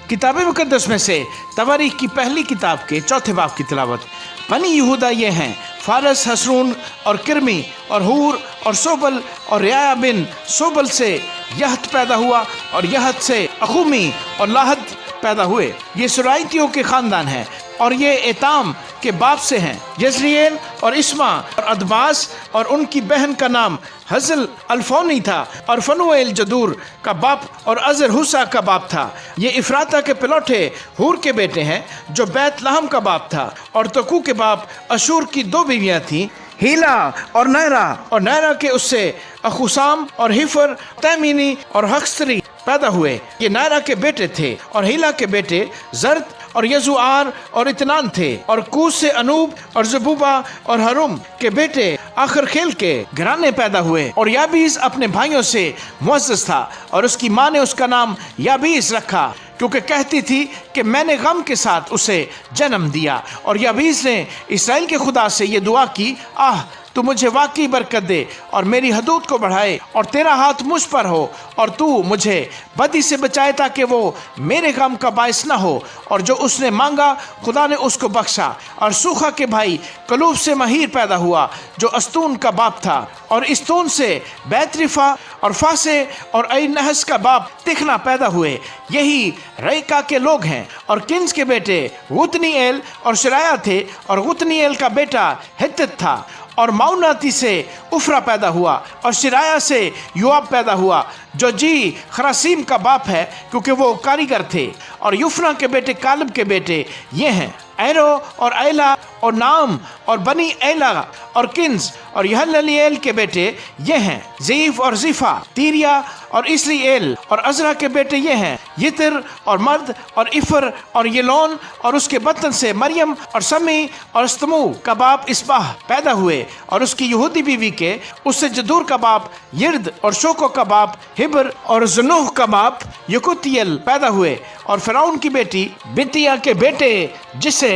किताब मुकद्दस में से तवारीख की पहली किताब के चौथे बाब की तिलावत। बनी यहूदा ये हैं, फारस, हसरून और किरमी और हूर और सोबल, और रियाया बिन सोबल से यहत पैदा हुआ, और यहत से अखूमी और लाहद पैदा हुए। ये सुराइतियों के खानदान हैं, और ये एताम के बाप से हैं, यजरिएल और इस्मा और अदबास, और उनकी बहन का नाम हजल अल्फोनी था, और फनुएल जदूर का बाप और अजर हुसा का बाप था। ये इफ्राता के पिलौठे हूर के बेटे हैं, जो बैत लहम का बाप था, और तकू के बाप अशूर की 2 बीवियां थीं, हीला और नैरा के उससे अखुसाम और हिफर, तैमीनी और हक्सरी पैदा हुए। ये नैरा के बेटे थे, और हीला के बेटे जर्द और यजुआर और इतनान थे, और कूस से अनूब और जबूबा और हरुम के बेटे आखिर खेल के घराने पैदा हुए। और याबीस अपने भाइयों से मुअज़्ज़ज़ था, और उसकी माँ ने उसका नाम याबीस रखा, क्योंकि कहती थी कि मैंने गम के साथ उसे जन्म दिया। और याबीस ने इसराइल के खुदा से ये दुआ की, आह तू मुझे वाकई बरकत दे और मेरी हदूद को बढ़ाए, और तेरा हाथ मुझ पर हो, और तू मुझे बदी से बचाए, ताकि वो मेरे गम का बायस न हो। और जो उसने मांगा खुदा ने उसको बख्शा। और सूखा के भाई कलूब से महीर पैदा हुआ, जो अस्तून का बाप था, और इस्तून से बैतरिफा और फासे और आई नहस का बाप तिखना पैदा हुए। यही रेका के लोग हैं। और किन्स के बेटे गुतनीएल और शराया थे, और गुतनीएल का बेटा हित्तित था। और माउनाती से उफरा पैदा हुआ, और शिराया से युआब पैदा हुआ, जो जी खरासीम का बाप है, क्योंकि वो कारीगर थे। और युफना के बेटे कालब के बेटे ये हैं, एरो और ऐला और नाम और बनी ऐला और किन्स। और यहललिएल के बेटे ये हैं, ज़ीफ और ज़ीफा, तीरिया और इसरीएल। और अजरा के बेटे ये हैं, यितर और मर्द और इफर और येलोन। और उसके बतन से मरियम और समी और इस्तमू का बाप इसबाह पैदा हुए। और उसकी यहूदी बीवी के उससे जदूर का बाप यिर्द, और शोको का बाप हिबर, और ज़नूह का बाप यकुतियल पैदा हुए। और फ़िरौन की बेटी बितिया के बेटे जिसे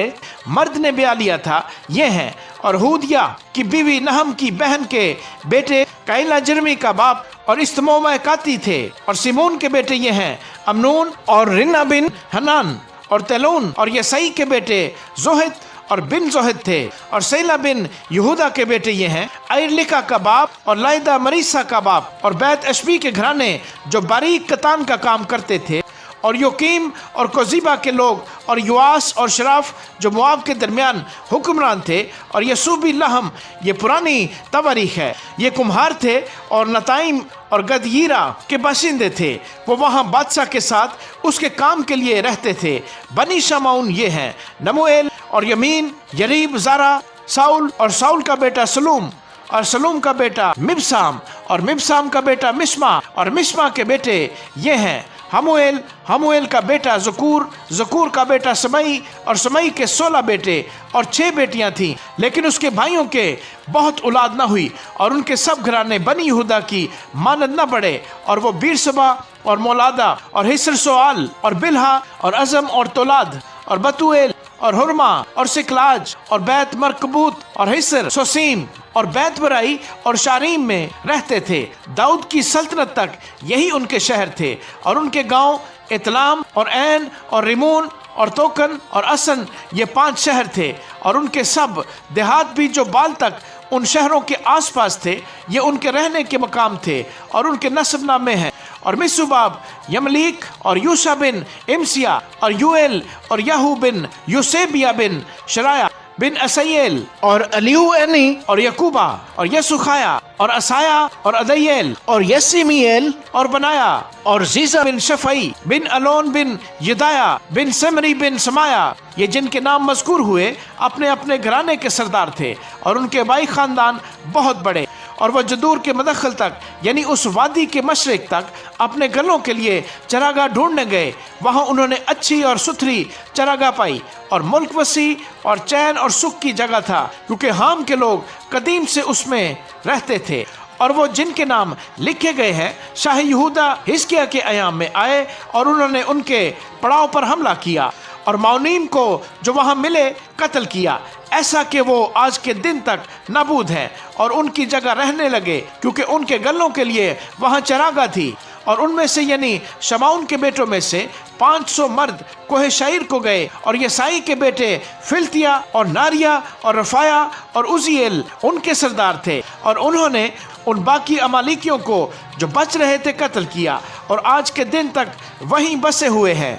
मर्द ने ब्याह लिया था ये हैं। और हूदिया की बीवी नहम की बहन के बेटे कैला जर्मी का बाप और इस्तमोमा काती थे। और सिमोन के बेटे ये हैं, अमनून और रिन्ना बिन हनान और तेलून। और यसई के बेटे जोहित और बिन जोहित थे। और सैला बिन यहूदा के बेटे ये हैं, अयरलिका का बाप और लाइदा मरीसा का बाप, और बैत अशबी के घराने जो बारीक कतान का काम करते थे। और योकीम और कोजीबा के लोग, और युआस और शराफ जो मुआब के दरमियान हुक्मरान थे। और यसूबी लहम, ये पुरानी तवारीख है, ये कुम्हार थे, और नताइम और गदयीरा के बाशिंदे थे। वो वहाँ बादशाह के साथ उसके काम के लिए रहते थे। बनी शमौन ये हैं, नमुएल और यमीन, यरीब, जारा, साउल, और साउल का बेटा सलूम, और सलूम का बेटा मिबसाम, और मिबसाम का बेटा मिश्मा, और मिश्मा के बेटे ये हैं, हमुएल का बेटा ज़कूर, ज़कूर का बेटा समई, और समई के 16 बेटे और 6 बेटियां थीं। लेकिन उसके भाइयों के बहुत औलाद न हुई, और उनके सब घराने बनी यहूदा की मानद न बढ़े। और वो बीरसबा और मौलादा और हिस्र सोआल और बिल्हा और अज़म और तोलाद और बतुएल और हुरमा और सिकलाज और बैत मरकबूत और हिस्र सोसीम और बैत बराई और शारीम में रहते थे। दाऊद की सल्तनत तक यही उनके शहर थे। और उनके गांव इतलाम और ऐन और रिमोन और तोकन और असन, ये 5 शहर थे। और उनके सब देहात भी जो बाल तक उन शहरों के आसपास थे, ये उनके रहने के मकाम थे। और उनके नस्ब नामे हैं, और मिसुबाब, यमलीक और यूशा बिन इमसिया, और यूएल और याहू बिन यूसेबिया बिन शराया बिन असैल, और अलियूएनी और यकूबा और यसुखाया और असाया और अदयेल और यसीमिएल और बनाया, और जीजा बिन शफई बिन अलोन बिन यदाया बिन समरी बिन समाया। ये जिनके नाम मज़कूर हुए अपने अपने घराने के सरदार थे, और उनके भाई खानदान बहुत बड़े। और वह जदूर के मदखल तक, यानी उस वादी के मशरिक तक अपने गलों के लिए चरागाह ढूंढने गए। वहाँ उन्होंने अच्छी और सुथरी चरागाह पाई, और मुल्क वसी और चैन और सुख की जगह था, क्योंकि हाम के लोग कदीम से उसमें रहते थे। और वो जिनके नाम लिखे गए हैं, शाह यहूदा हिजकिय्याह के अयाम में आए, और उन्होंने उनके पड़ाव पर हमला किया, और मौनीम को जो वहाँ मिले कत्ल किया, ऐसा कि वो आज के दिन तक नाबूद हैं। और उनकी जगह रहने लगे, क्योंकि उनके गलों के लिए वहाँ चरागाह थी। اور ان میں سے یعنی شمعون کے بیٹوں میں سے 500 مرد کوہ شعیر کو گئے، اور یسائی کے بیٹے فلتیا اور ناریا اور رفایا اور عزیل ان کے سردار تھے، اور انہوں نے ان باقی امالیکیوں کو جو بچ رہے تھے قتل کیا، اور آج کے دن تک وہیں بسے ہوئے ہیں۔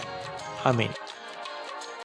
آمین۔